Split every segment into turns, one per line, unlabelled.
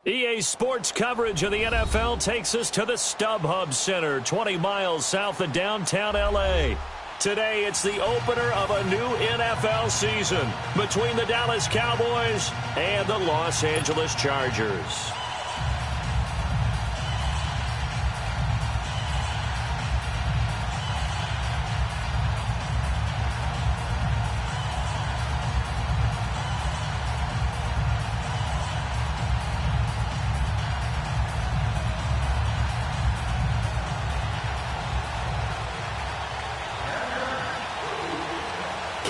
EA Sports coverage of the NFL takes us to the StubHub Center, 20 miles south of downtown L.A. Today, it's the opener of a new NFL season between the Dallas Cowboys and the Los Angeles Chargers.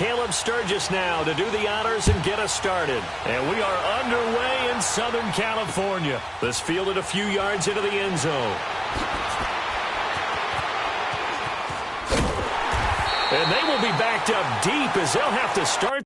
Caleb Sturgis now to do the honors and get us started. And we are underway in Southern California. This fielded a few yards into the end zone. And they will be backed up deep as they'll have to start.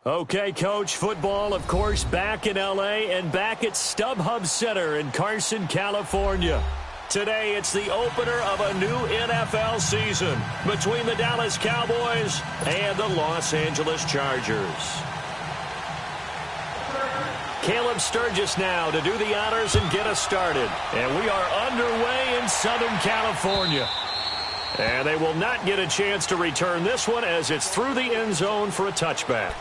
Okay, Coach, football, of course, back in L.A. and back at StubHub Center in Carson, California. Today, it's the opener of a new NFL season between the Dallas Cowboys and the Los Angeles Chargers. Caleb Sturgis now to do the honors and get us started. And we are underway in Southern California. And they will not get a chance to return this one as it's through the end zone for a touchback.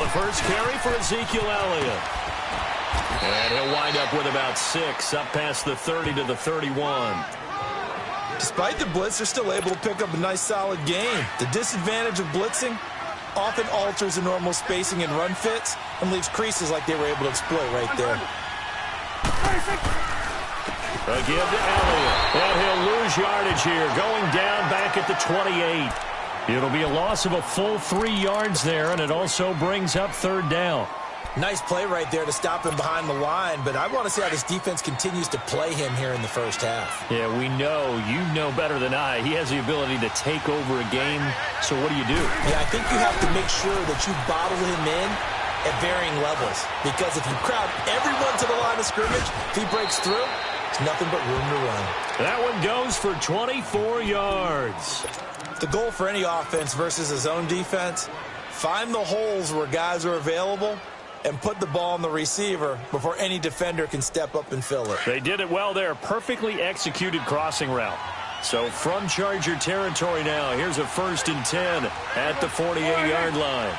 first carry for Ezekiel Elliott. And he'll wind up with about 6, up past the 30 to the 31.
Despite the blitz, they're still able to pick up a nice, solid gain. The disadvantage of blitzing often alters the normal spacing and run fits and leaves creases like they were able to exploit right there.
Again to Elliott. And he'll lose yardage here, going down back at the 28. It'll be a loss of a full 3 yards there, and it also brings up third down.
Nice play right there to stop him behind the line, but I want to see how this defense continues to play him here in the first half.
Yeah, we know. You know better than I. He has the ability to take over a game, so what do you do?
Yeah, I think you have to make sure that you bottle him in at varying levels, because if you crowd everyone to the line of scrimmage, if he breaks through, it's nothing but room to run.
That one goes for 24 yards.
The goal for any offense versus his own defense, find the holes where guys are available and put the ball on the receiver before any defender can step up and fill it.
They did it well there. Perfectly executed crossing route. So from Charger territory now, here's a 1st and 10 at the 48-yard line.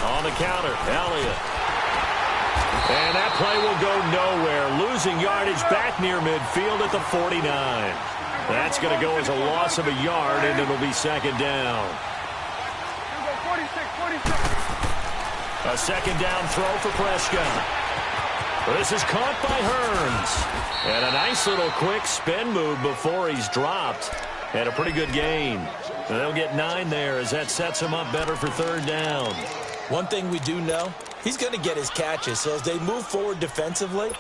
On the counter, Elliott. And that play will go nowhere. Losing yardage back near midfield at the 49. That's going to go as a loss of a yard, and it'll be 2nd down. A 2nd down throw for Prescott. This is caught by Hearns. And a nice little quick spin move before he's dropped. And a pretty good gain. They'll get 9 there as that sets him up better for 3rd down.
One thing we do know, he's going to get his catches. So as they move forward defensively,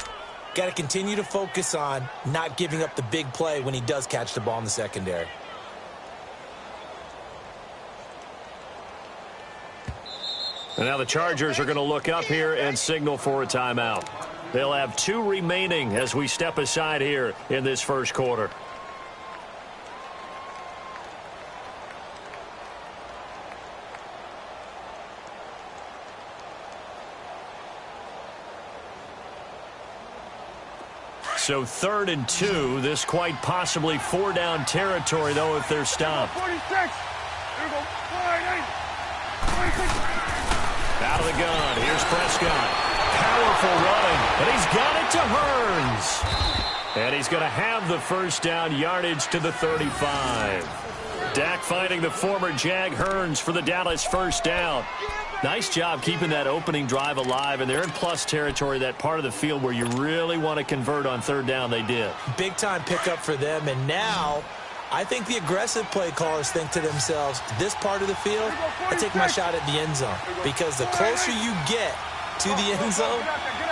got to continue to focus on not giving up the big play when he does catch the ball in the secondary.
And now the Chargers are going to look up here and signal for a timeout. They'll have 2 remaining as we step aside here in this first quarter. So 3rd and 2. This quite possibly 4-down territory, though, if they're stopped.
46. Here we go. 46.
Out of the gun. Here's Prescott. Powerful running. And he's got it to Hearns. And he's going to have the 1st down, yardage to the 35. Dak finding the former Jag Hearns for the Dallas 1st down. Nice job keeping that opening drive alive, and they're in plus territory, that part of the field where you really want to convert on 3rd down. They did.
Big-time pickup for them, and now I think the aggressive play callers think to themselves, this part of the field, I take my shot at the end zone, because the closer you get to the end zone,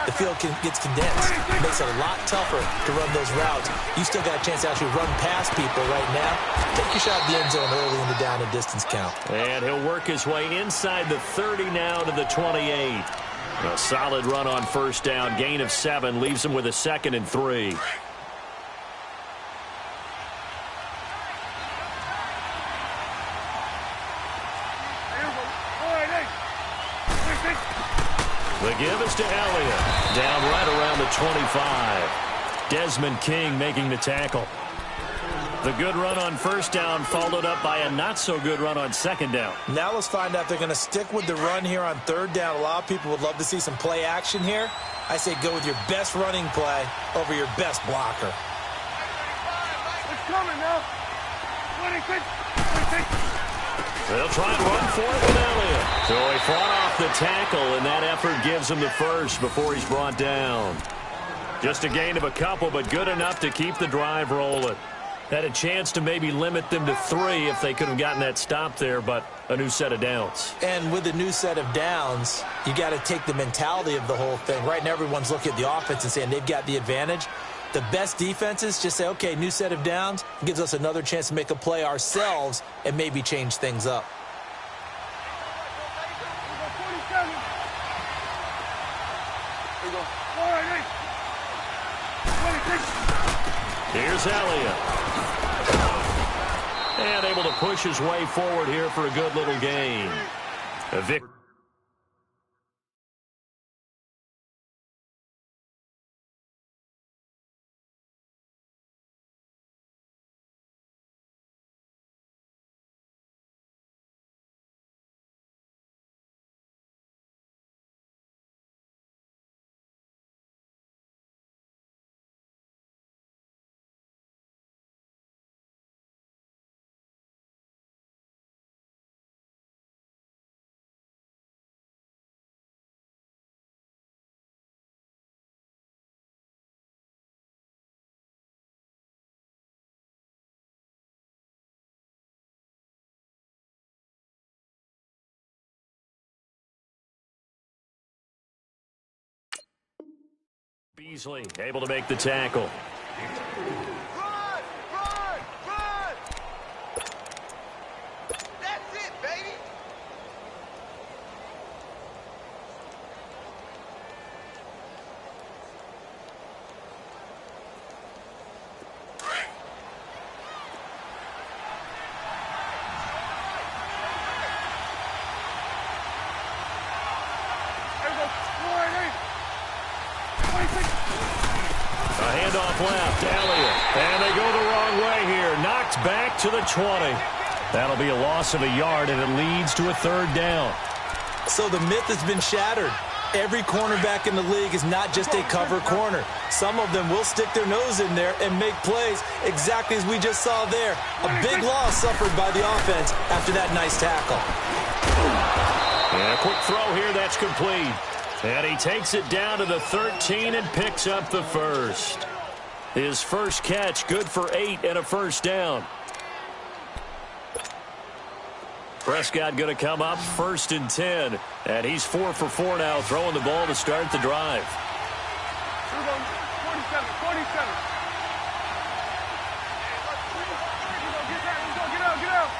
the field gets condensed. It makes it a lot tougher to run those routes. You still got a chance to actually run past people right now. Take your shot at the end zone early in the down and distance count.
And he'll work his way inside the 30 now to the 28. A solid run on 1st down. Gain of 7 leaves him with a 2nd and 3. The give is to Elliott. Down right around the 25. Desmond King making the tackle. The good run on 1st down followed up by a not-so-good run on 2nd down.
Now let's find out if they're going to stick with the run here on 3rd down. A lot of people would love to see some play action here. I say go with your best running play over your best blocker.
It's coming now. 26. 26.
They'll try and run for it with Elliott. So he fought off the tackle, and that effort gives him the 1st before he's brought down. Just a gain of a couple, but good enough to keep the drive rolling. Had a chance to maybe limit them to 3 if they could have gotten that stop there, but a new set of downs.
And with a new set of downs, you got to take the mentality of the whole thing. Right now, everyone's looking at the offense and saying they've got the advantage. The best defenses just say, okay, new set of downs, gives us another chance to make a play ourselves and maybe change things up.
Here's Elliott. And able to push his way forward here for a good little gain. A victory. Beasley able to make the tackle.
Run! Run! Run! That's it, baby!
A handoff left, Elliott. And they go the wrong way here. Knocked back to the 20. That'll be a loss of a yard, and it leads to a third down.
So the myth has been shattered. Every cornerback in the league is not just a cover corner. Some of them will stick their nose in there and make plays exactly as we just saw there. A big loss suffered by the offense after that nice tackle.
And a quick throw here, that's complete. And he takes it down to the 13 and picks up the first. His first catch, good for 8 and a first down. Prescott going to come up 1st and 10. And he's 4 for 4 now, throwing the ball to start the drive.
Here we go. 47, 47. Get out, get out.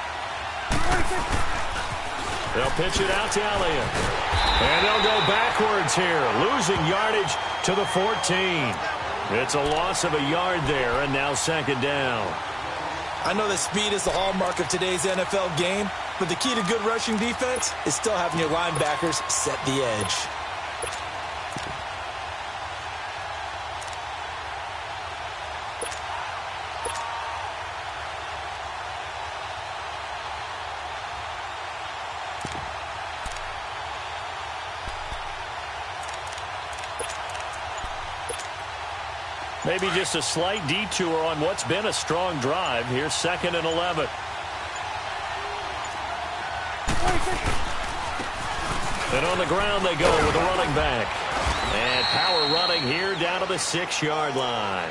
46.
They'll pitch it out to Elliott. And they'll go backwards here, losing yardage to the 14. It's a loss of a yard there, and now 2nd down.
I know that speed is the hallmark of today's NFL game, but the key to good rushing defense is still having your linebackers set the edge.
Maybe just a slight detour on what's been a strong drive. Here's 2nd and 11. And on the ground they go with a running back. And power running here down to the 6-yard line.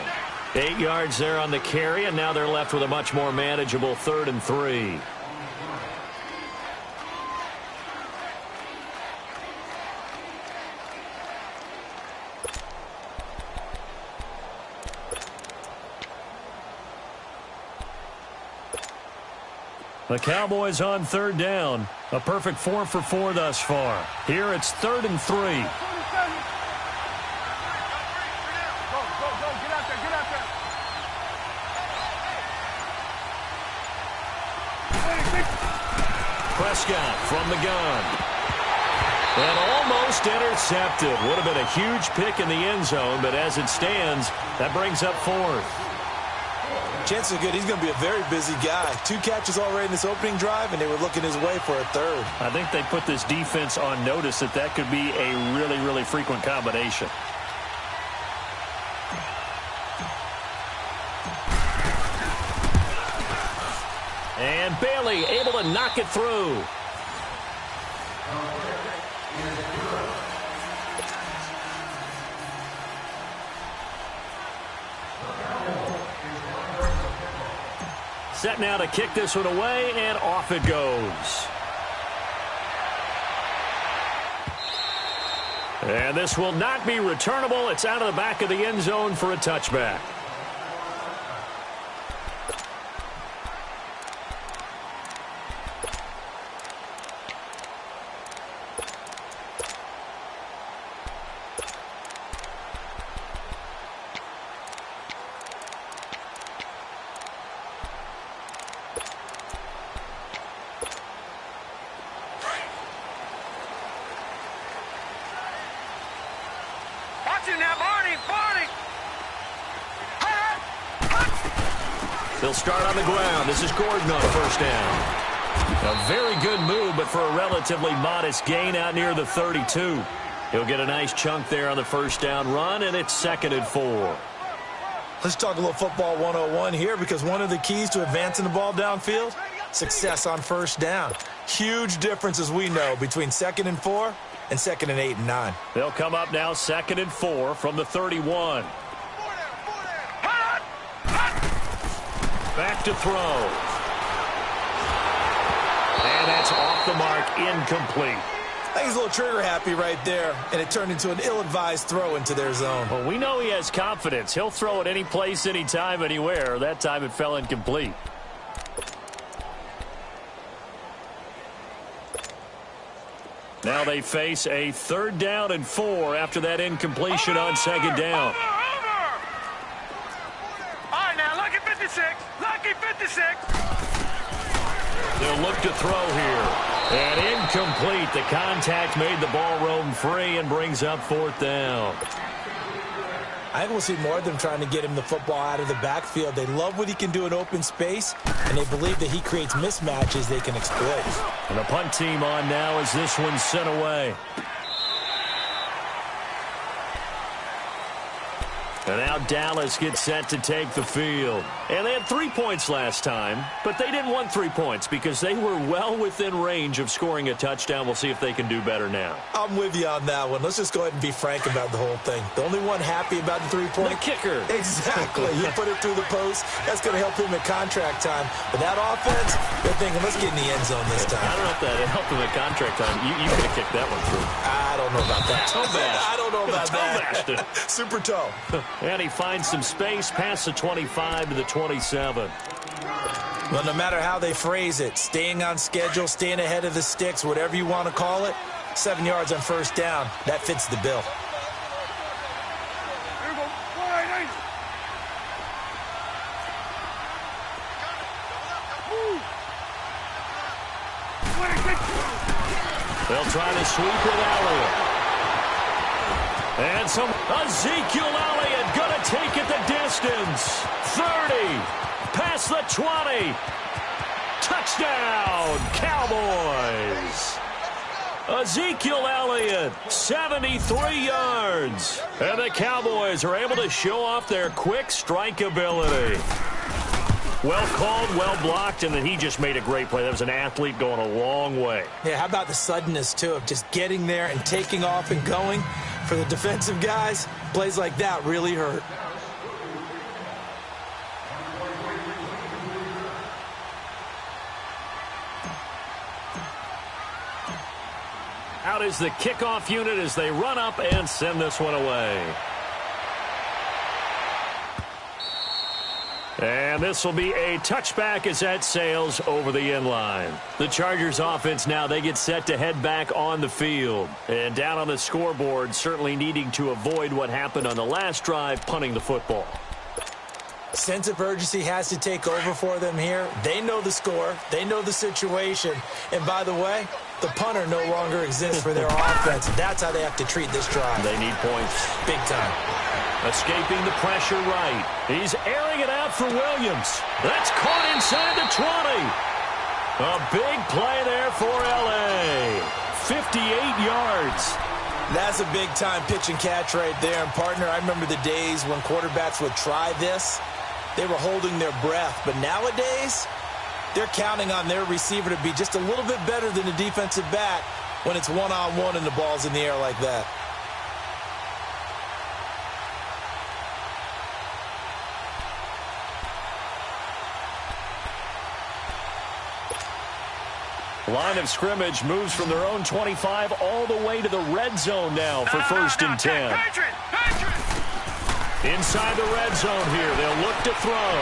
8 yards there on the carry, and now they're left with a much more manageable 3rd and 3. The Cowboys on 3rd down. A perfect 4 for 4 thus far. Here it's 3rd and 3.
Go, get out there, get out there.
Prescott from the gun. And almost intercepted. Would have been a huge pick in the end zone, but as it stands, that brings up 4th.
Chances are good he's going to be a very busy guy. 2 catches already in this opening drive, and they were looking his way for a 3rd.
I think they put this defense on notice that that could be a really, really frequent combination. And Bailey able to knock it through. Set now to kick this one away, and off it goes. And this will not be returnable. It's out of the back of the end zone for a touchback. They'll start on the ground. This is Gordon on 1st down. A very good move, but for a relatively modest gain out near the 32. He'll get a nice chunk there on the 1st down run, and it's 2nd and 4.
Let's talk a little football 101 here, because one of the keys to advancing the ball downfield, success on 1st down. Huge difference, as we know, between 2nd and 4 and 2nd and 8 and 9.
They'll come up now 2nd and 4 from the 31. Back to throw. And that's off the mark, incomplete.
I think he's a little trigger happy right there, and it turned into an ill-advised throw into their zone.
Well, we know he has confidence. He'll throw it any place, anytime, anywhere. That time it fell incomplete. Now they face a 3rd down and 4 after that incompletion on 2nd down.
All right, now, lucky 56. Lucky 56.
They'll look to throw here. And incomplete. The contact made the ball roam free and brings up 4th down.
I think we'll see more of them trying to get him the football out of the backfield. They love what he can do in open space, and they believe that he creates mismatches they can exploit.
And the punt team on now as this one's sent away. And now Dallas gets set to take the field. And they had 3 points last time, but they didn't want 3 points because they were well within range of scoring a touchdown. We'll see if they can do better now.
I'm with you on that one. Let's just go ahead and be frank about the whole thing. The only one happy about the 3-point?
The kicker.
Exactly. You put it through the post. That's going to help him at contract time. But that offense, they're thinking, let's get in the end zone this time.
I don't know if that helped him at contract time. You could have kicked that one through.
I don't know about that.
I
don't know about that. Super toe.
And he finds some space past the 25 to the 27.
Well, no matter how they phrase it, staying on schedule, staying ahead of the sticks, whatever you want to call it, 7 yards on 1st down, that fits the bill.
Here we go. 488. Woo. 26.
They'll try to sweep with Elliott. And some Ezekiel Elliott going to take it the distance. 30. Past the 20. Touchdown, Cowboys. Ezekiel Elliott, 73 yards. And the Cowboys are able to show off their quick strike ability. Well called, well blocked, and then he just made a great play. That was an athlete going a long way.
Yeah, how about the suddenness, too, of just getting there and taking off and going? For the defensive guys, plays like that really hurt.
Out is the kickoff unit as they run up and send this one away. And this will be a touchback as that sails over the end line. The Chargers offense now, they get set to head back on the field. And down on the scoreboard, certainly needing to avoid what happened on the last drive, punting the football.
Sense of urgency has to take over for them here. They know the score. They know the situation. And by the way, the punter no longer exists for their offense. That's how they have to treat this drive.
They need points.
Big time.
Escaping the pressure right. He's airing it out for Williams. That's caught inside the 20. A big play there for L.A. 58 yards.
That's a big-time pitch and catch right there. And, partner, I remember the days when quarterbacks would try this. They were holding their breath. But nowadays, they're counting on their receiver to be just a little bit better than the defensive back when it's one-on-one and the ball's in the air like that.
Line of scrimmage moves from their own 25 all the way to the red zone now for 1st and 10. Inside the red zone here, they'll look to throw.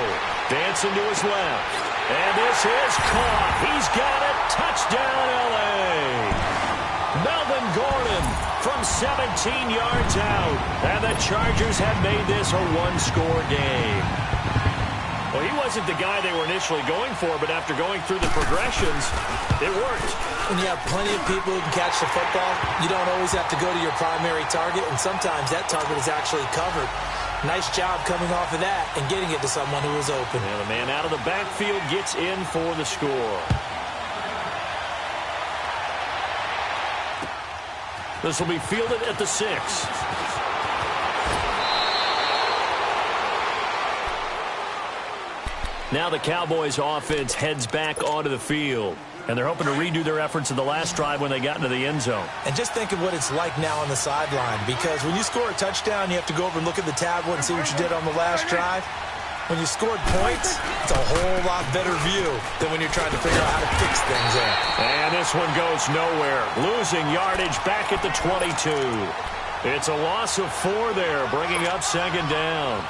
Dancing to his left. And this is caught. He's got it. Touchdown, L.A. Melvin Gordon from 17 yards out. And the Chargers have made this a one-score game. Well, he wasn't the guy they were initially going for, but after going through the progressions, it worked.
When you have plenty of people who can catch the football, you don't always have to go to your primary target, and sometimes that target is actually covered. Nice job coming off of that and getting it to someone who was open.
And the man out of the backfield gets in for the score. This will be fielded at the 6. Now the Cowboys offense heads back onto the field. And they're hoping to redo their efforts in the last drive when they got into the end zone.
And just think of what it's like now on the sideline. Because when you score a touchdown, you have to go over and look at the tablet and see what you did on the last drive. When you scored points, it's a whole lot better view than when you're trying to figure out how to fix things there.
And this one goes nowhere. Losing yardage back at the 22. It's a loss of 4 there, bringing up second down.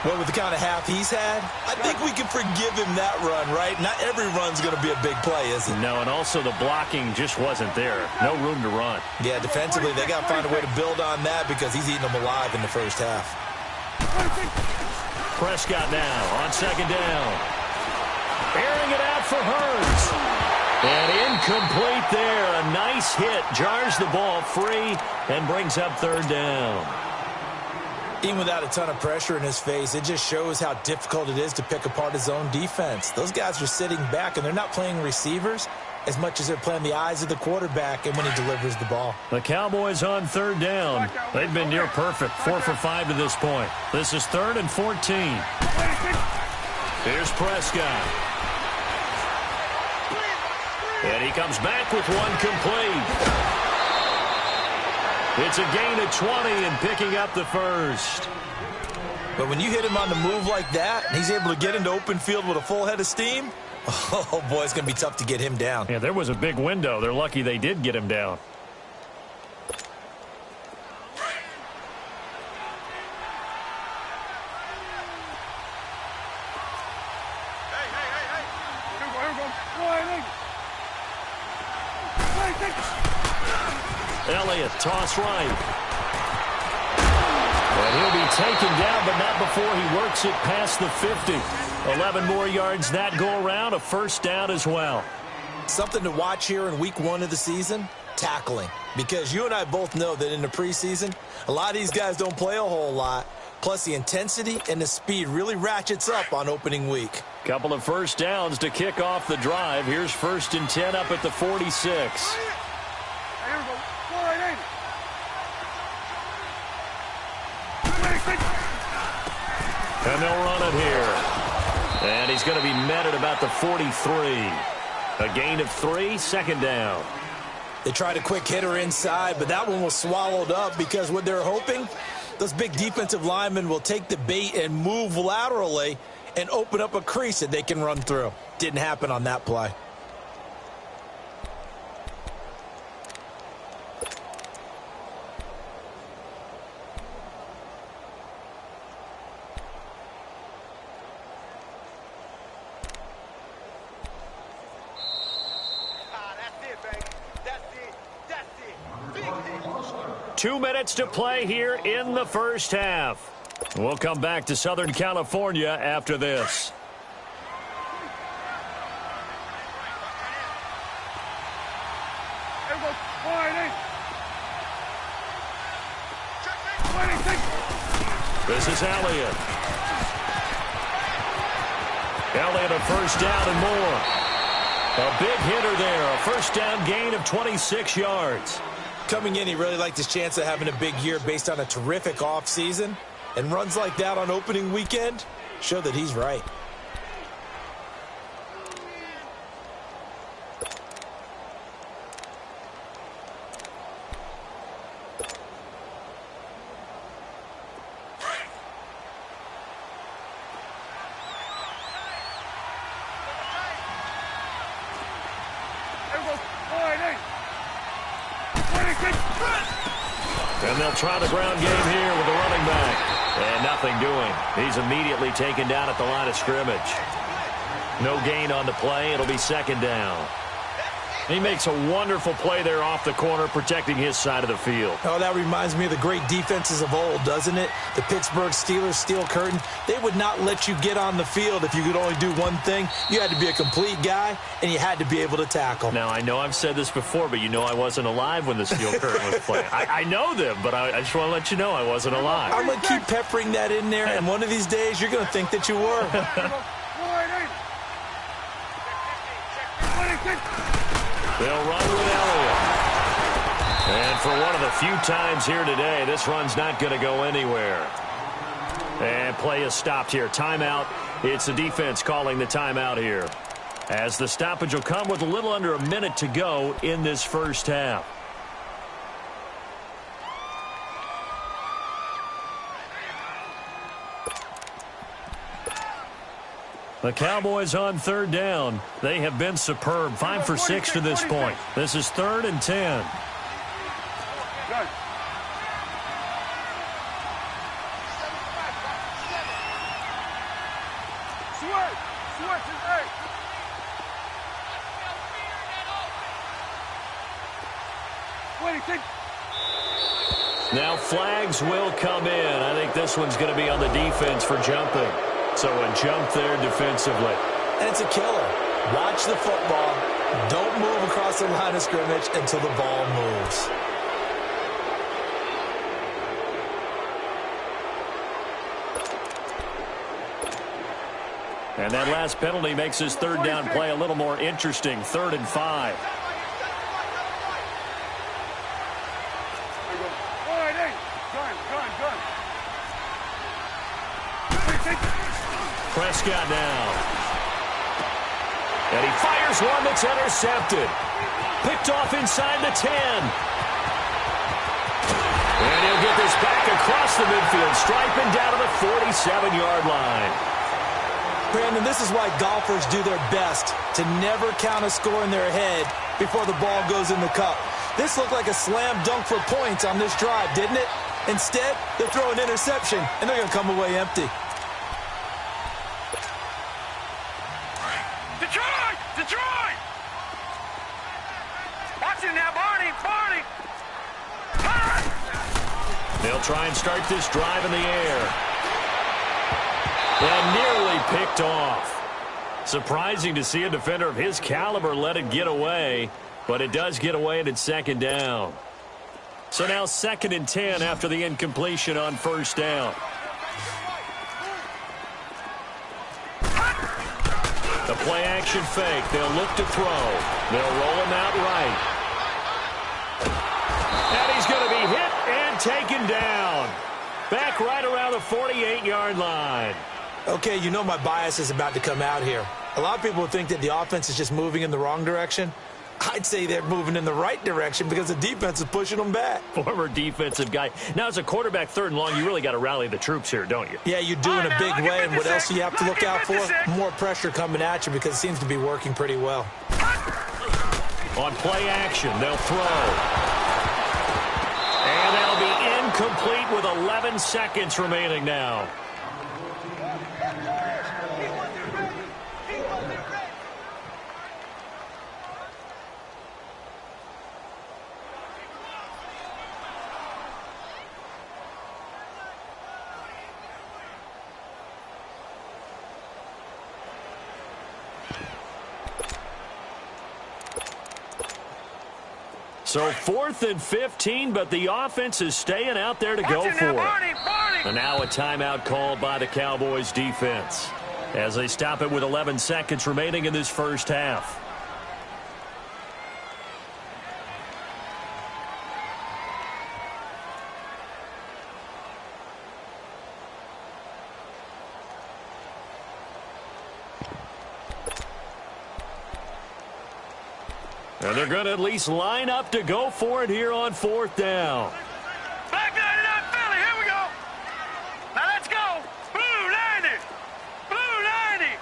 Well, with the kind of half he's had, I think we can forgive him that run, right? Not every run's going to be a big play, is it?
No, and also the blocking just wasn't there. No room to run.
Yeah, defensively, they got to find a way to build on that because he's eating them alive in the first half.
Prescott now on second down. Airing it out for Hurts. And incomplete there. A nice hit. Jars the ball free and brings up third down.
Even without a ton of pressure in his face, it just shows how difficult it is to pick apart his own defense. Those guys are sitting back, and they're not playing receivers as much as they're playing the eyes of the quarterback and when he delivers the ball.
The Cowboys on third down. They've been near perfect. 4 for 5 to this point. This is 3rd and 14. Here's Prescott. And he comes back with one complete. It's a gain of 20 and picking up the first.
But when you hit him on the move like that, and he's able to get into open field with a full head of steam, oh, boy, it's going to be tough to get him down.
Yeah, there was a big window. They're lucky they did get him down. Elliott, toss right. And he'll be taken down, but not before he works it past the 50. 11 more yards that go around, a first down as well.
Something to watch here in week 1 of the season, tackling. Because you and I both know that in the preseason, a lot of these guys don't play a whole lot. Plus, the intensity and the speed really ratchets up on opening week.
Couple of first downs to kick off the drive. Here's 1st and 10 up at the 46. And they'll run it here. And he's going to be met at about the 43. A gain of 3, second down.
They tried a quick hitter inside, but that one was swallowed up because what they're hoping, those big defensive linemen will take the bait and move laterally and open up a crease that they can run through. Didn't happen on that play.
Two minutes to play here in the first half. We'll come back to Southern California after this. This is Elliott. Elliott a first down and more. A big hitter there. A first down gain of 26 yards.
Coming in, he really liked his chance of having a big year based on a terrific offseason. And runs like that on opening weekend show that he's right.
And they'll try the ground game here with the running back. And nothing doing. He's immediately taken down at the line of scrimmage. No gain on the play. It'll be second down. He makes a wonderful play there off the corner, protecting his side of the field.
Oh, that reminds me of the great defenses of old, doesn't it? The Pittsburgh Steelers steel curtain. They would not let you get on the field if you could only do one thing. You had to be a complete guy, and you had to be able to tackle.
Now, I know I've said this before, but you know I wasn't alive when the steel curtain was playing. I know them, but I just want to let you know I wasn't alive.
I'm going to keep peppering that in there, and one of these days you're going to think that you were.
They'll run with Elliott. And for one of the few times here today, this run's not going to go anywhere. And play is stopped here. Timeout. It's the defense calling the timeout here, as the stoppage will come with a little under a minute to go in this first half. The Cowboys on third down. They have been superb. 5 for 6 to this point. This is 3rd and 10.
Good. Switch is 8.
Now flags will come in. I think this one's going to be on the defense for jumping. So a jump there defensively.
And it's a killer. Watch the football. Don't move across the line of scrimmage until the ball moves.
And that last penalty makes his third down play a little more interesting. 3rd and 5. Prescott now. And he fires one that's intercepted. Picked off inside the 10. And he'll get this back across the midfield, striping down to the 47-yard line.
Brandon, this is why golfers do their best to never count a score in their head before the ball goes in the cup. This looked like a slam dunk for points on this drive, didn't it? Instead, they throw an interception, and they're going to come away empty.
Detroit! Watch it now, Barney!
They'll try and start this drive in the air. And nearly picked off. Surprising to see a defender of his caliber let it get away, but it does get away and it's 2nd down. So now 2nd and 10 after the incompletion on 1st down. The play action fake. They'll look to throw. They'll roll him out right. And he's going to be hit and taken down. Back right around the 48-yard line.
Okay, you know my bias is about to come out here. A lot of people think that the offense is just moving in the wrong direction. I'd say they're moving in the right direction because the defense is pushing them back.
Former defensive guy. Now, as a quarterback, 3rd and long, you really got to rally the troops here, don't you?
Yeah, you do in a big way. And what else do you have to look out for? More pressure coming at you because it seems to be working pretty well.
On play action, they'll throw. And that'll be incomplete with 11 seconds remaining now. So 4th and 15, but the offense is staying out there to go for it. And now a timeout called by the Cowboys defense as they stop it with 11 seconds remaining in this first half. And they're going to at least line up to go for it here on 4th down.
Back 99, Philly, here we go. Now let's go. Blue 90. Blue 90.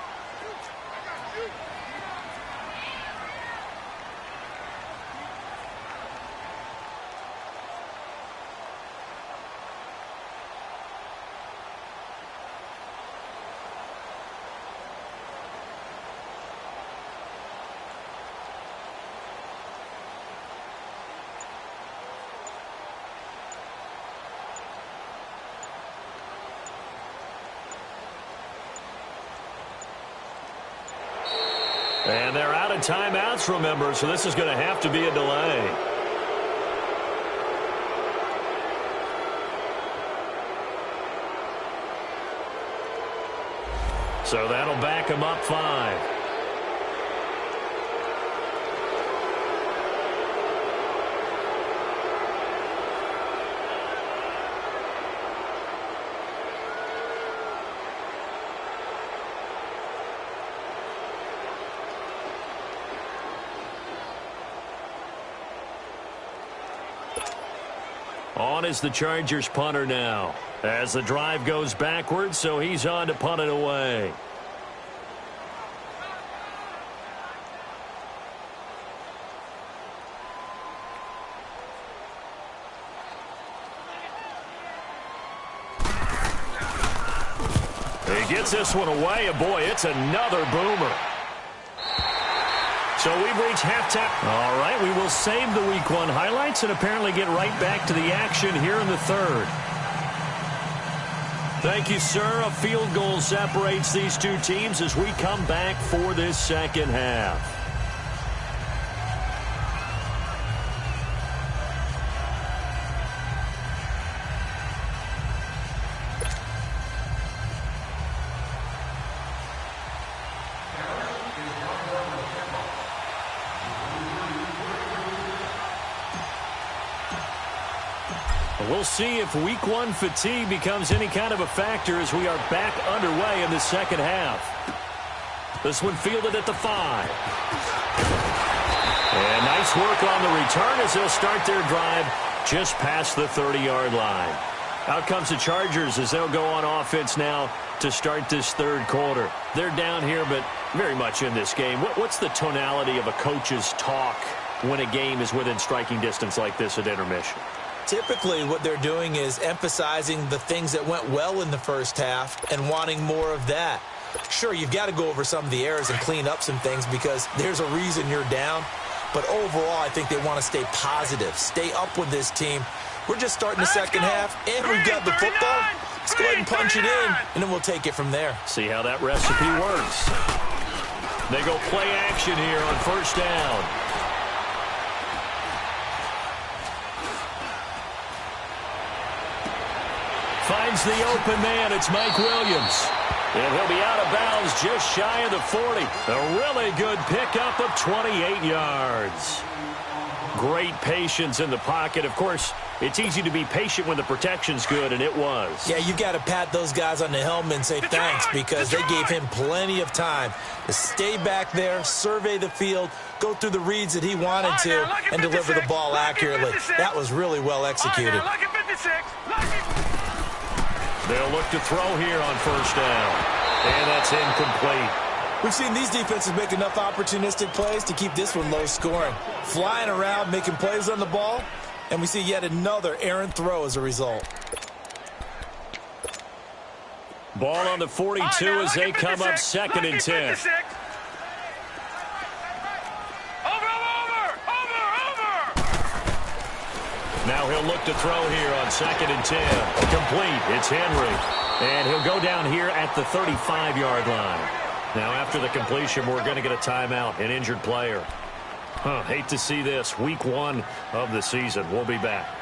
And they're out of timeouts, remember, so this is going to have to be a delay. So that'll back them up 5. On is the Chargers punter now as the drive goes backwards, so he's on to punt it away. He gets this one away, and boy, it's another boomer. So we've reached halftime. All right, we will save the Week 1 highlights and apparently get right back to the action here in the third. Thank you, sir. A field goal separates these two teams as we come back for this second half. We'll see if Week 1 fatigue becomes any kind of a factor as we are back underway in the second half. This one fielded at the 5. And nice work on the return as they'll start their drive just past the 30-yard line. Out comes the Chargers as they'll go on offense now to start this third quarter. They're down here, but very much in this game. What's the tonality of a coach's talk when a game is within striking distance like this at intermission?
Typically, what they're doing is emphasizing the things that went well in the first half and wanting more of that. Sure, you've got to go over some of the errors and clean up some things because there's a reason you're down. But overall, I think they want to stay positive, stay up with this team. We're just starting the second half, and we've got the football. Let's go ahead and punch it in, and then we'll take it from there.
See how that recipe works. They go play action here on first down. Finds the open man. It's Mike Williams. And he'll be out of bounds just shy of the 40. A really good pickup of 28 yards. Great patience in the pocket. Of course, it's easy to be patient when the protection's good, and it was.
Yeah, you've got to pat those guys on the helmet and say thanks because they gave him plenty of time to stay back there, survey the field, go through the reads that he wanted to, and deliver the ball accurately. That was really well executed.
They'll look to throw here on first down. And that's incomplete.
We've seen these defenses make enough opportunistic plays to keep this one low scoring. Flying around, making plays on the ball, and we see yet another errant throw as a result.
Ball on the 42 as they come up 2nd and 10. Now he'll look to throw here on 2nd and 10. Complete. It's Henry. And he'll go down here at the 35-yard line. Now after the completion, we're going to get a timeout, an injured player. Hate to see this. Week 1 of the season. We'll be back.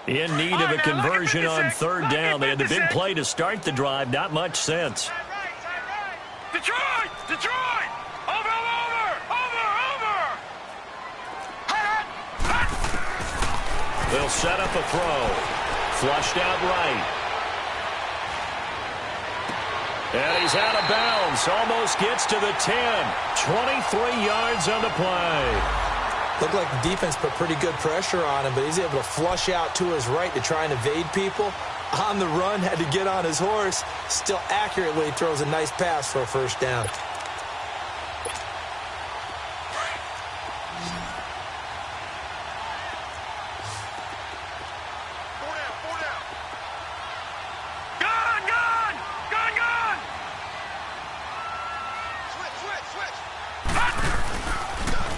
In need of a conversion on third down. They had the big play to start the drive. Not much sense.
Detroit! Detroit! Over!
They'll set up a throw. Flushed out right. And he's out of bounds. Almost gets to the 10. 23 yards on the play.
Looked like the defense put pretty good pressure on him, but he's able to flush out to his right to try and evade people. On the run, had to get on his horse. Still accurately throws a nice pass for a first down.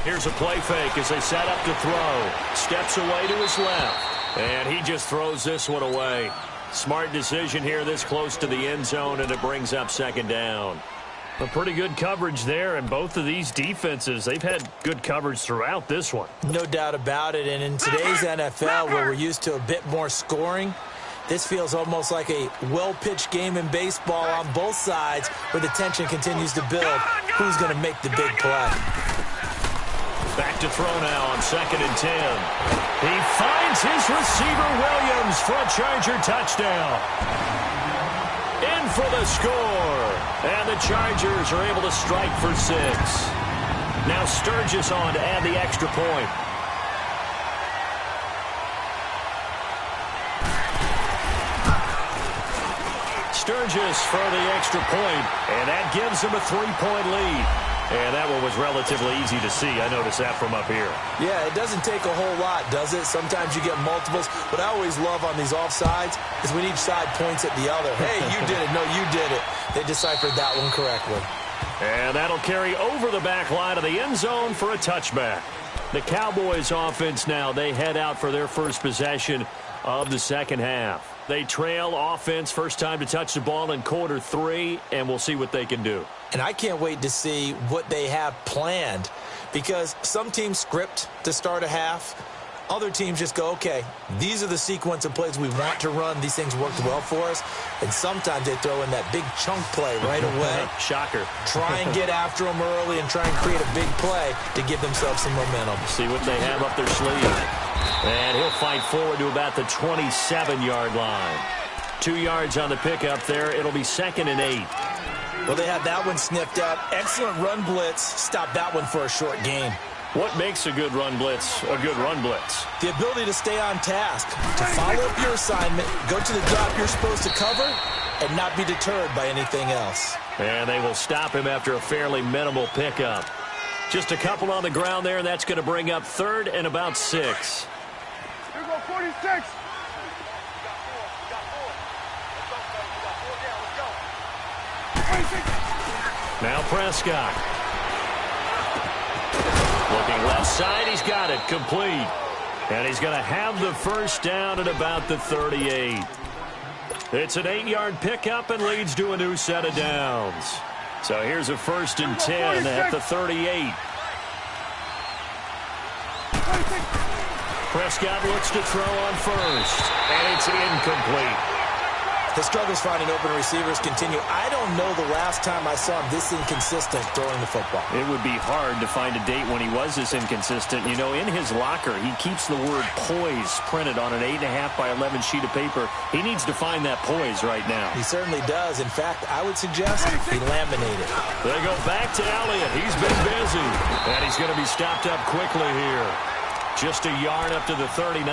Here's a play fake as they set up to throw. Steps away to his left. And he just throws this one away. Smart decision here this close to the end zone, and it brings up 2nd down. A pretty good coverage there, and both of these defenses, they've had good coverage throughout this one.
No doubt about it, and in today's NFL, where we're used to a bit more scoring, this feels almost like a well-pitched game in baseball on both sides where the tension continues to build. Who's going to make the big play?
Back to throw now on 2nd and 10. He finds his receiver, Williams, for a Charger touchdown. In for the score. And the Chargers are able to strike for 6. Now Sturgis on to add the extra point. Sturgis for the extra point, and that gives them a 3-point lead. And that one was relatively easy to see. I noticed that from up here.
Yeah, it doesn't take a whole lot, does it? Sometimes you get multiples. What I always love on these offsides is when each side points at the other. Hey, you did it. No, you did it. They deciphered that one correctly.
And that'll carry over the back line of the end zone for a touchback. The Cowboys offense now, they head out for their first possession of the second half. They trail offense first time to touch the ball in quarter 3, and we'll see what they can do.
And I can't wait to see what they have planned, because some teams script to start a half. Other teams just go, okay, these are the sequence of plays we want to run. These things worked well for us. And sometimes they throw in that big chunk play right away.
Shocker.
Try and get after them early and try and create a big play to give themselves some momentum.
See what they have up their sleeve. And he'll fight forward to about the 27-yard line. 2 yards on the pickup there. It'll be 2nd and 8.
Well, they had that one sniffed out. Excellent run blitz. Stop that one for a short gain.
What makes a good run blitz a good run blitz?
The ability to stay on task, to follow up your assignment, go to the job you're supposed to cover, and not be deterred by anything else.
And they will stop him after a fairly minimal pickup. Just a couple on the ground there, and that's going to bring up 3rd and about 6.
Here we go, 46.
Now Prescott. Looking left side, he's got it, complete. And he's going to have the first down at about the 38. It's an 8-yard pickup and leads to a new set of downs. So here's a 1st and 10 at the 38. Prescott looks to throw on first, and it's incomplete.
The struggles finding open receivers continue. I don't know the last time I saw him this inconsistent throwing the football.
It would be hard to find a date when he was this inconsistent. You know, in his locker, he keeps the word poise printed on an 8.5 by 11 sheet of paper. He needs to find that poise right now.
He certainly does. In fact, I would suggest he laminated.
They go back to Elliott. He's been busy. And he's going to be stopped up quickly here. Just a yard up to the 39.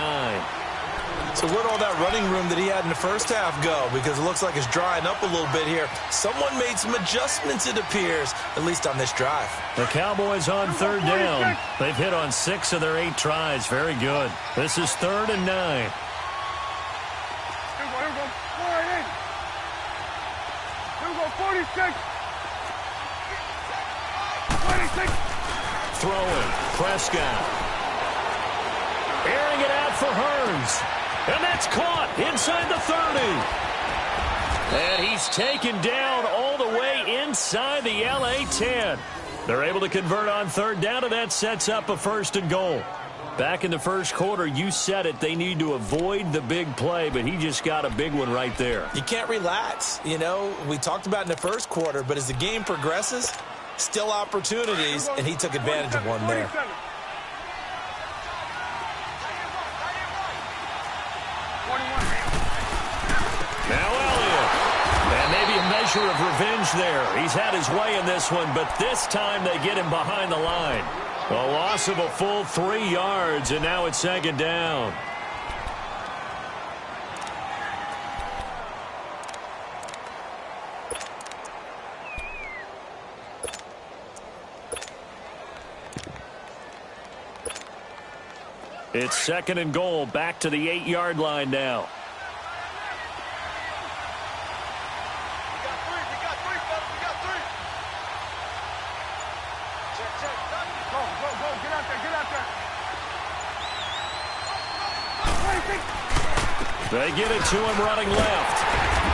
So where'd all that running room that he had in the first half go? Because it looks like it's drying up a little bit here. Someone made some adjustments, it appears, at least on this drive.
The Cowboys on 3rd down. They've hit on 6 of their 8 tries. Very good. This is 3rd and 9.
Here we go. 48. Here we go, 46. 26.
Throwing. Prescott. Airing it out for Hearns. And that's caught inside the 30. And he's taken down all the way inside the LA 10. They're able to convert on 3rd down, and that sets up a 1st and goal. Back in the first quarter, you said it, they need to avoid the big play, but he just got a big one right there.
You can't relax. You know, we talked about in the first quarter, but as the game progresses, still opportunities, and he took advantage of one there.
Now Elliott. And maybe a measure of revenge there. He's had his way in this one, but this time they get him behind the line. A loss of a full 3 yards, and now it's 2nd down. It's 2nd and goal, back to the 8-yard line now. They get it to him running left.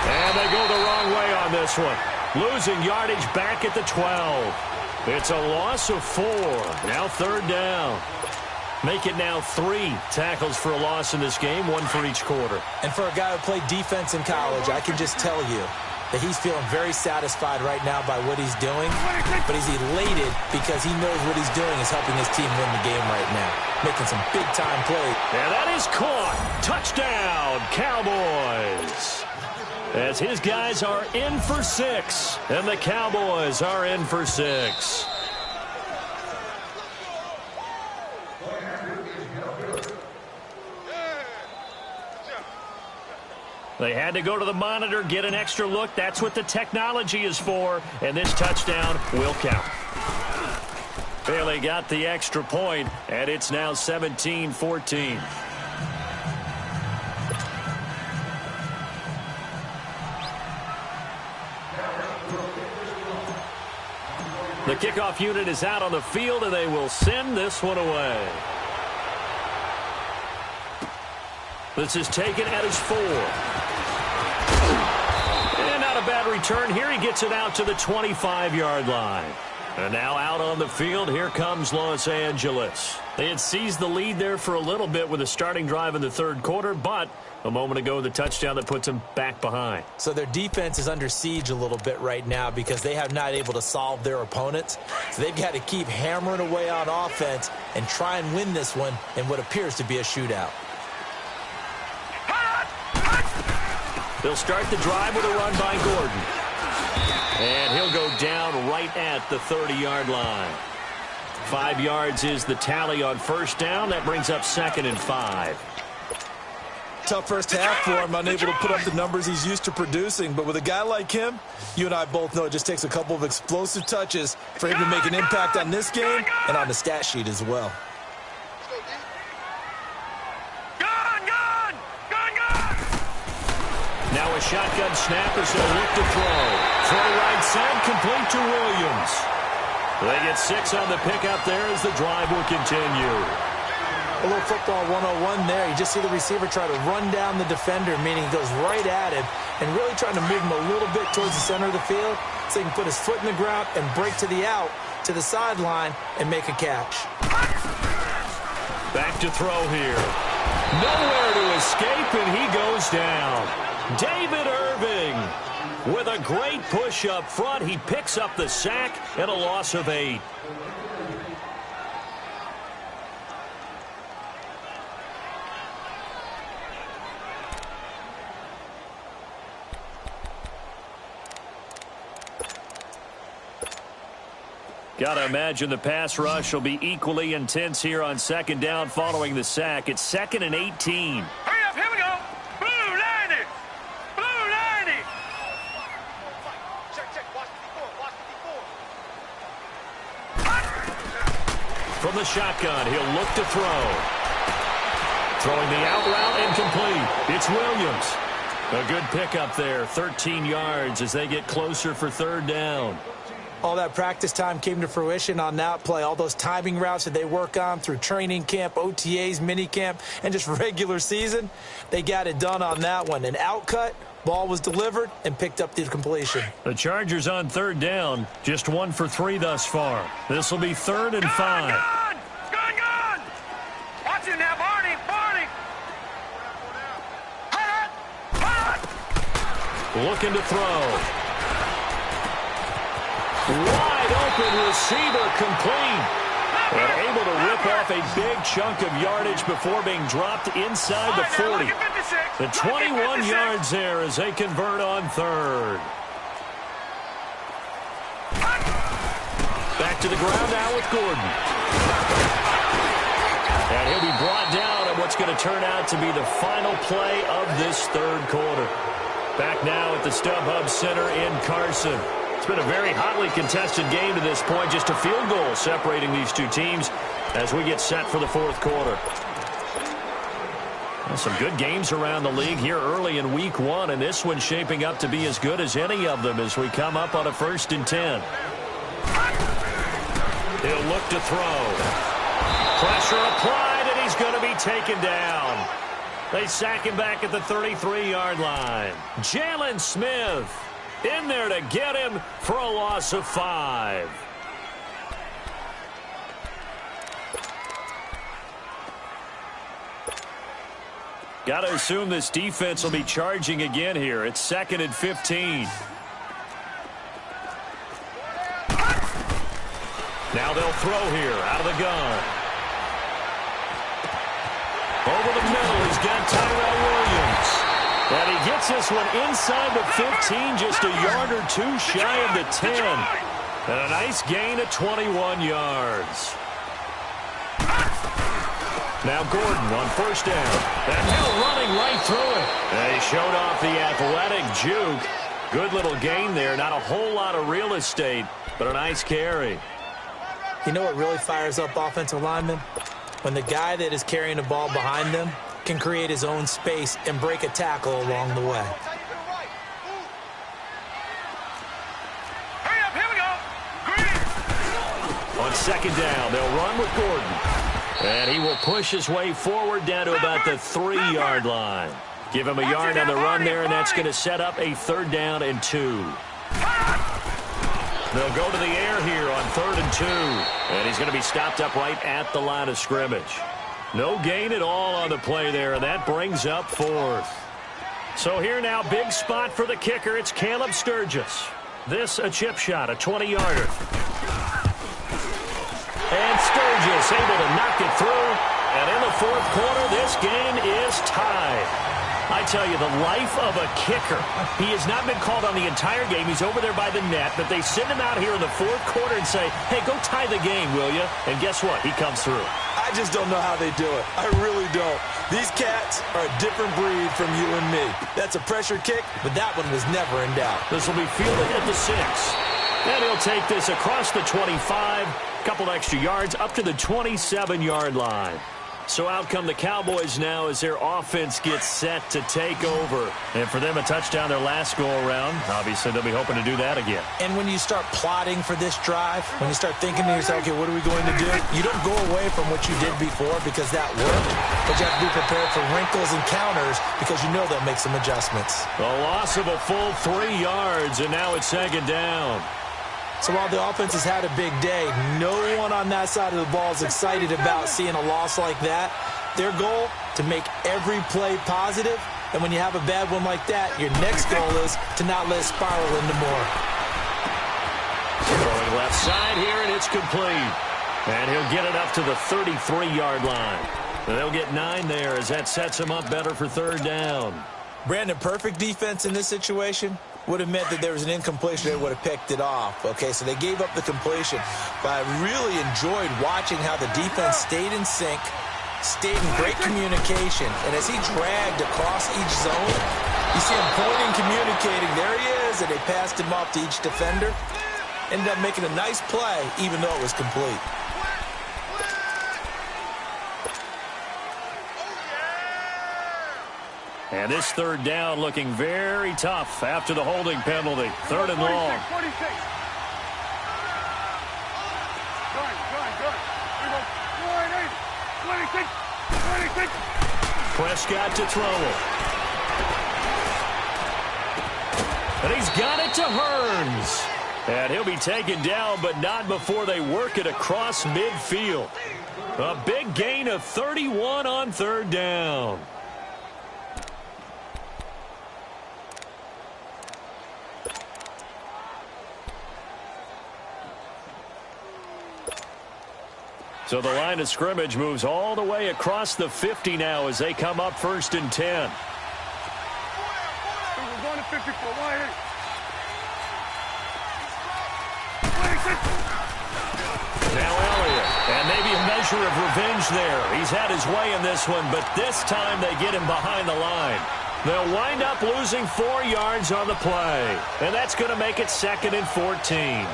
And they go the wrong way on this one. Losing yardage back at the 12. It's a loss of 4. Now 3rd down. Make it now 3 tackles for a loss in this game, 1 for each quarter.
And for a guy who played defense in college, I can just tell you that he's feeling very satisfied right now by what he's doing. But he's elated because he knows what he's doing is helping his team win the game right now. Making some big-time plays.
And that is caught. Touchdown, Cowboys. As his guys are in for 6. And the Cowboys are in for 6. They had to go to the monitor, get an extra look. That's what the technology is for, and this touchdown will count. Bailey got the extra point, and it's now 17-14. The kickoff unit is out on the field, and they will send this one away. This is taken at his 4. And not a bad return here. He gets it out to the 25-yard line. And now out on the field, here comes Los Angeles. They had seized the lead there for a little bit with a starting drive in the third quarter, but a moment ago, the touchdown that puts them back behind.
So their defense is under siege a little bit right now because they have not able to solve their opponents. So they've got to keep hammering away on offense and try and win this one in what appears to be a shootout.
They'll start the drive with a run by Gordon. And he'll go down right at the 30-yard line. 5 yards is the tally on first down. That brings up 2nd and 5.
Tough first half for him, unable to put up the numbers he's used to producing. But with a guy like him, you and I both know it just takes a couple of explosive touches for him to make an impact on this game and on the stat sheet as well.
Now a shotgun snap as they'll look to throw. Throw right side, complete to Williams. They get 6 on the pickup there as the drive will continue.
A little football 101 there. You just see the receiver try to run down the defender, meaning he goes right at him and really trying to move him a little bit towards the center of the field so he can put his foot in the ground and break to the out, to the sideline, and make a catch.
Back to throw here. Nowhere to escape, and he goes down. David Irving with a great push up front. He picks up the sack and a loss of 8. Got to imagine the pass rush will be equally intense here on 2nd down following the sack. It's 2nd and 18.
Hurry up, here we go. Blue 90. Blue 90. Check, watch 54,
From the shotgun, he'll look to throw. Throwing the out route incomplete. It's Williams. A good pickup there, 13 yards as they get closer for 3rd down.
All that practice time came to fruition on that play. All those timing routes that they work on through training camp, OTAs, minicamp, and just regular season, they got it done on that one. An outcut, ball was delivered, and picked up the completion.
The Chargers on 3rd down, just 1 for 3 thus far. This will be 3rd and 5.
Gone! Watch it now, Barney! Hot!
Looking to throw. Wide open receiver complete. And able to rip off a big chunk of yardage before being dropped inside the 40. The 21 yards there as they convert on 3rd. Back to the ground now with Gordon. And he'll be brought down at what's going to turn out to be the final play of this 3rd quarter. Back now at the StubHub Center in Carson. It's been a very hotly contested game to this point. Just a field goal separating these two teams as we get set for the 4th quarter. Well, some good games around the league here early in week 1, and this one's shaping up to be as good as any of them as we come up on a 1st and 10. He'll look to throw. Pressure applied, and he's going to be taken down. They sack him back at the 33-yard line. Jalen Smith in there to get him for a loss of 5. Got to assume this defense will be charging again here. It's 2nd and 15. Now they'll throw here out of the gun. Over the middle, he's got Tyrell Williams. And he gets this one inside the 15, just a yard or 2 shy of the 10. And a nice gain of 21 yards. Now Gordon on first down. And Hill running right through it. And he showed off the athletic juke. Good little gain there. Not a whole lot of real estate, but a nice carry.
You know what really fires up offensive linemen? When the guy that is carrying the ball behind them can create his own space and break a tackle along the way.
Hurry up, here we go. Green.
On second down, they'll run with Gordon. And he will push his way forward down to about the 3-yard line. Give him a yard on the run there, and that's going to set up a 3rd down and 2. They'll go to the air here on 3rd and 2. And he's going to be stopped up right at the line of scrimmage. No gain at all on the play there, and that brings up 4th. So here now, big spot for the kicker. It's Caleb Sturgis. This a chip shot, a 20-yarder. And Sturgis able to knock it through. And in the 4th quarter, this game is tied. I tell you, the life of a kicker. He has not been called on the entire game. He's over there by the net, but they send him out here in the 4th quarter and say, hey, go tie the game, will you? And guess what? He comes through.
I just don't know how they do it. I really don't. These cats are a different breed from you and me. That's a pressure kick, but that one was never in doubt.
This will be fielded at the 6. And he'll take this across the 25, couple extra yards, up to the 27-yard line. So out come the Cowboys now as their offense gets set to take over. And for them, a touchdown their last go-around. Obviously, they'll be hoping to do that again.
And when you start plotting for this drive, when you start thinking to yourself, okay, what are we going to do? You don't go away from what you did before because that worked. But you have to be prepared for wrinkles and counters because you know they'll make some adjustments.
A loss of a full 3 yards, and now it's 2nd down.
So while the offense has had a big day, no one on that side of the ball is excited about seeing a loss like that. Their goal, to make every play positive. And when you have a bad one like that, your next goal is to not let it spiral into more.
Throwing left side here, and it's complete. And he'll get it up to the 33-yard line. And they'll get 9 there as that sets him up better for 3rd down.
Brandon, perfect defense in this situation would have meant that there was an incompletion. They would have picked it off. Okay, so they gave up the completion. But I really enjoyed watching how the defense stayed in sync, stayed in great communication. And as he dragged across each zone, you see him pointing, communicating. There he is, and they passed him off to each defender. Ended up making a nice play, even though it was complete.
And this 3rd down looking very tough after the holding penalty. 3rd and long.
46. Good. 26.
Prescott to throw it. And he's got it to Hearns. And he'll be taken down, but not before they work it across midfield. A big gain of 31 on 3rd down. So the line of scrimmage moves all the way across the 50 now as they come up 1st and 10.
We're going to 54. Why here? 26.
Now Elliott. And maybe a measure of revenge there. He's had his way in this one, but this time they get him behind the line. They'll wind up losing 4 yards on the play. And that's going to make it 2nd and 14.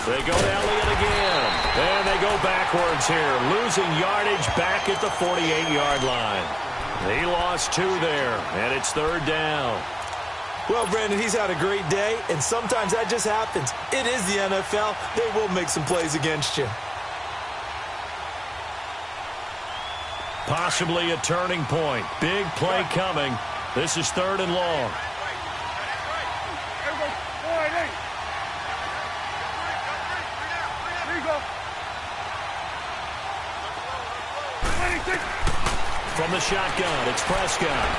They go to Elliott again. And they go backwards here, losing yardage back at the 48-yard line. He lost 2 there, and it's 3rd down.
Well, Brandon, he's had a great day, and sometimes that just happens. It is the NFL. They will make some plays against you.
Possibly a turning point. Big play coming. This is 3rd and long. From the shotgun, it's Prescott.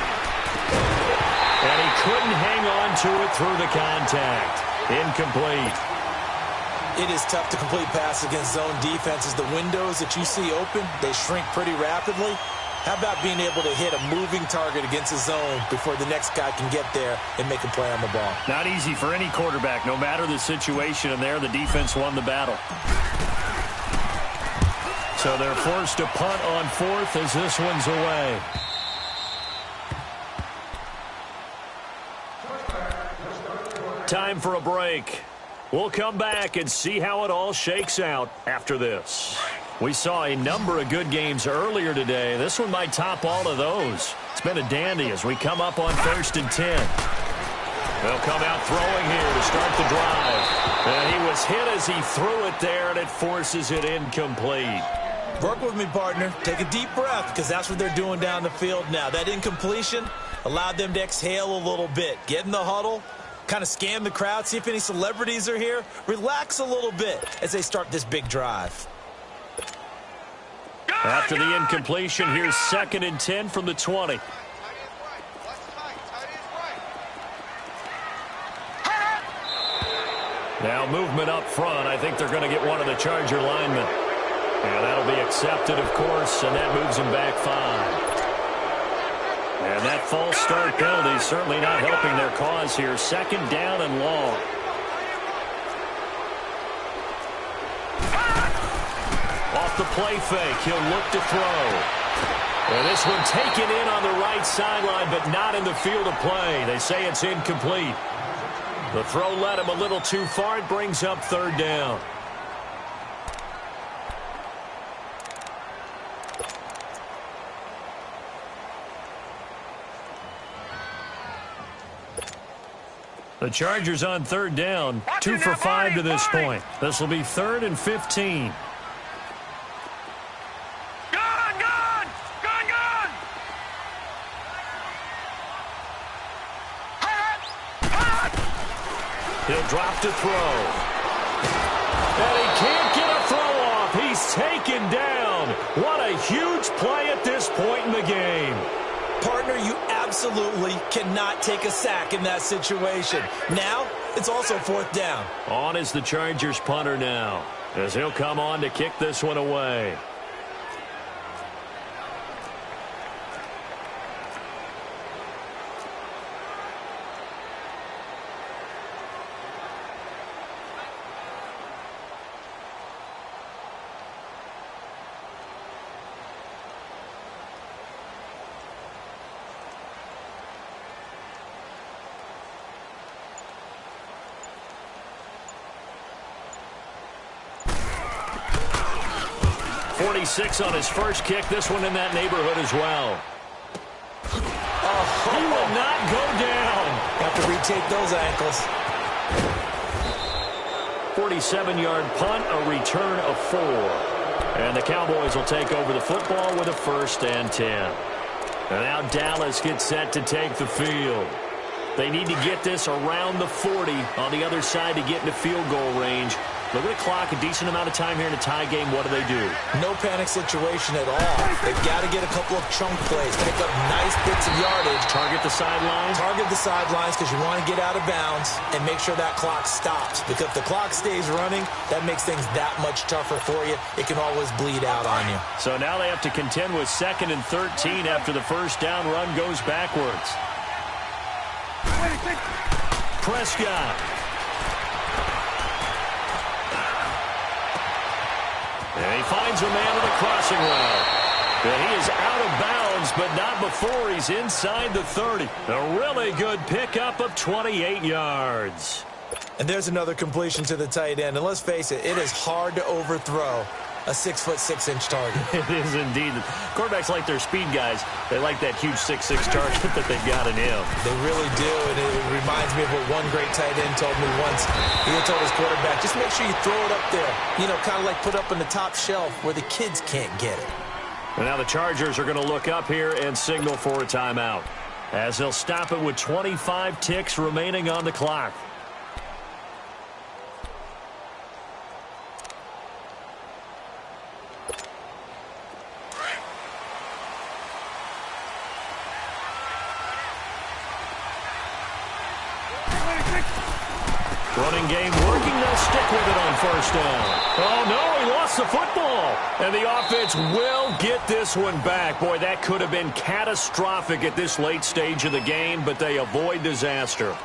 And he couldn't hang on to it through the contact. Incomplete.
It is tough to complete passes against zone defenses. The windows that you see open, they shrink pretty rapidly. How about being able to hit a moving target against a zone before the next guy can get there and make a play on the ball?
Not easy for any quarterback, no matter the situation, and there the defense won the battle. So they're forced to punt on fourth as this one's away. Time for a break. We'll come back and see how it all shakes out after this. We saw a number of good games earlier today. This one might top all of those. It's been a dandy as we come up on 1st and 10. They'll come out throwing here to start the drive. And he was hit as he threw it there, and it forces it incomplete.
Work with me, partner. Take a deep breath, because that's what they're doing down the field now. That incompletion allowed them to exhale a little bit. Get in the huddle, kind of scan the crowd, see if any celebrities are here. Relax a little bit as they start this big drive.
After the incompletion, here's 2nd and 10 from the 20. Now movement up front. I think they're going to get one of the Charger linemen. And that'll be accepted, of course, and that moves him back 5. And that false start penalty certainly not helping their cause here. 2nd down and long. Off the play fake, he'll look to throw. And this one taken in on the right sideline, but not in the field of play. They say it's incomplete. The throw led him a little too far. It brings up 3rd down. The Chargers on 3rd down, 2 for 5 to this point. This will be 3rd and 15. He'll drop to throw. And he can't get a throw off. He's taken down. What a huge play at this point in the game.
Partner, you absolutely cannot take a sack in that situation. Now, it's also 4th down.
On is the Chargers punter now, as he'll come on to kick this one away. .46 on his first kick. This one in that neighborhood as well. He will not go down.
Have to retake those ankles.
47-yard punt, a return of 4. And the Cowboys will take over the football with a 1st and 10. And now Dallas gets set to take the field. They need to get this around the 40 on the other side to get into field goal range. Look at the clock, a decent amount of time here in a tie game. What do?
No panic situation at all. They've got to get a couple of chunk plays, pick up nice bits of yardage.
Target the sidelines?
Target the sidelines because you want to get out of bounds and make sure that clock stops. Because if the clock stays running, that makes things that much tougher for you. It can always bleed out on you.
So now they have to contend with 2nd and 13 after the first down run goes backwards. Prescott. And he finds a man on the crossing route. And he is out of bounds, but not before he's inside the 30. A really good pickup of 28 yards.
And there's another completion to the tight end. And let's face it, it is hard to overthrow a 6'6" target.
It is indeed. Quarterbacks like their speed guys. They like that huge 6'6" target that they've got in him.
They really do, and it reminds me of what one great tight end told me once. He had told his quarterback, just make sure you throw it up there. You know, kind of like put up on the top shelf where the kids can't get it.
And now the Chargers are going to look up here and signal for a timeout, as they'll stop it with 25 ticks remaining on the clock. Running game working. They'll stick with it on first down. Oh, no, he lost the football. And the offense will get this one back. Boy, that could have been catastrophic at this late stage of the game, but they avoid disaster.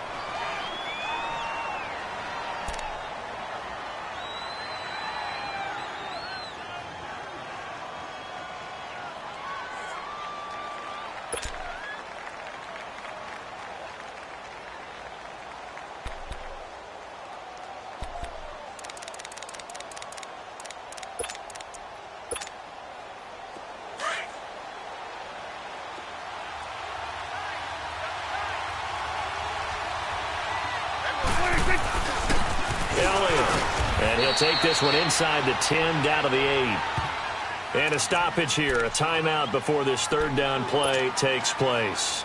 And he'll take this one inside the 10, down to the 8. And a stoppage here, a timeout before this third down play takes place,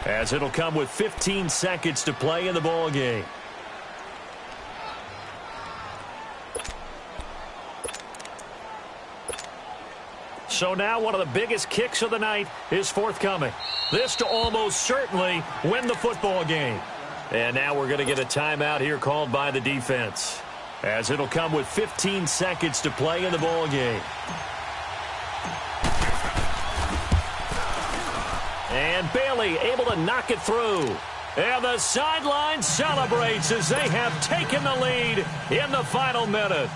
as it'll come with 15 seconds to play in the ball game. So now one of the biggest kicks of the night is forthcoming. This to almost certainly win the football game. And now we're going to get a timeout here called by the defense, as it'll come with 15 seconds to play in the ball game. And Bailey able to knock it through. And the sideline celebrates as they have taken the lead in the final minute.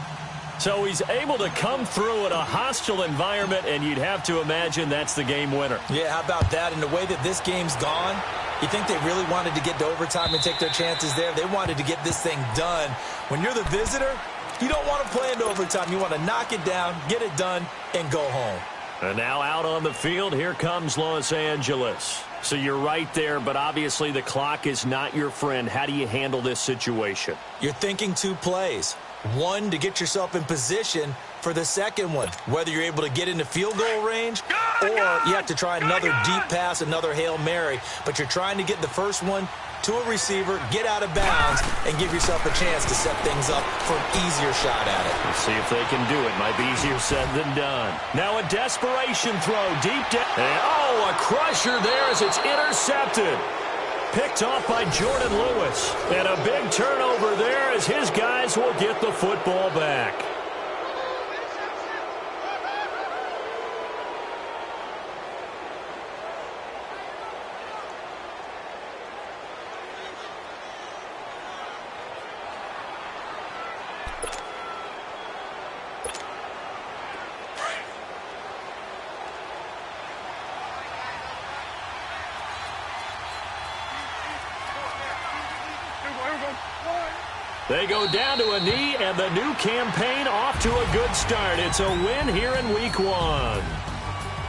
So he's able to come through in a hostile environment, and you'd have to imagine that's the game winner.
Yeah, how about that? And the way that this game's gone, you think they really wanted to get to overtime and take their chances there? They wanted to get this thing done. When you're the visitor, you don't want to play into overtime. You want to knock it down, get it done, and go home.
And now out on the field, here comes Los Angeles. So you're right there, but obviously the clock is not your friend. How do you handle this situation?
You're thinking two plays. One, to get yourself in position for the second one, whether you're able to get into field goal range or you have to try another deep pass, another Hail Mary. But you're trying to get the first one to a receiver, get out of bounds, and give yourself a chance to set things up for an easier shot at it.
Let's see if they can do it. Might be easier said than done. Now a desperation throw deep down. Oh, a crusher there as it's intercepted. Picked off by Jordan Lewis. And a big turnover there as his guys will get the football back. They go down to a knee, and the new campaign off to a good start. It's a win here in Week 1.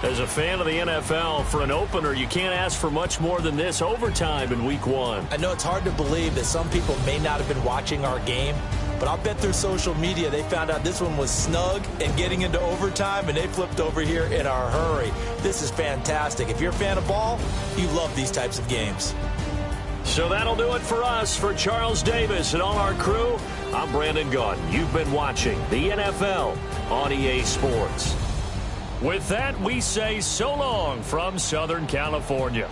As a fan of the NFL, for an opener, you can't ask for much more than this overtime in Week 1.
I know it's hard to believe that some people may not have been watching our game, but I'll bet through social media they found out this one was snug and getting into overtime, and they flipped over here in a hurry. This is fantastic. If you're a fan of ball, you love these types of games.
So that'll do it for us. For Charles Davis and all our crew, I'm Brandon Gaudin. You've been watching the NFL on EA Sports. With that, we say so long from Southern California.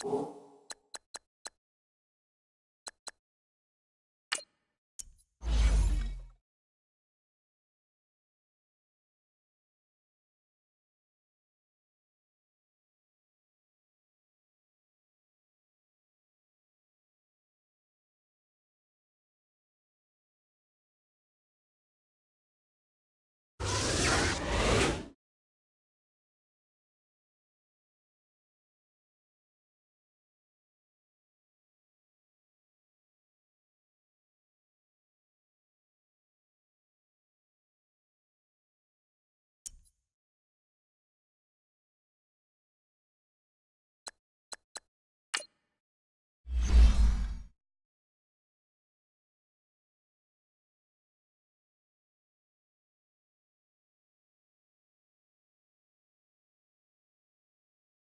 Oh.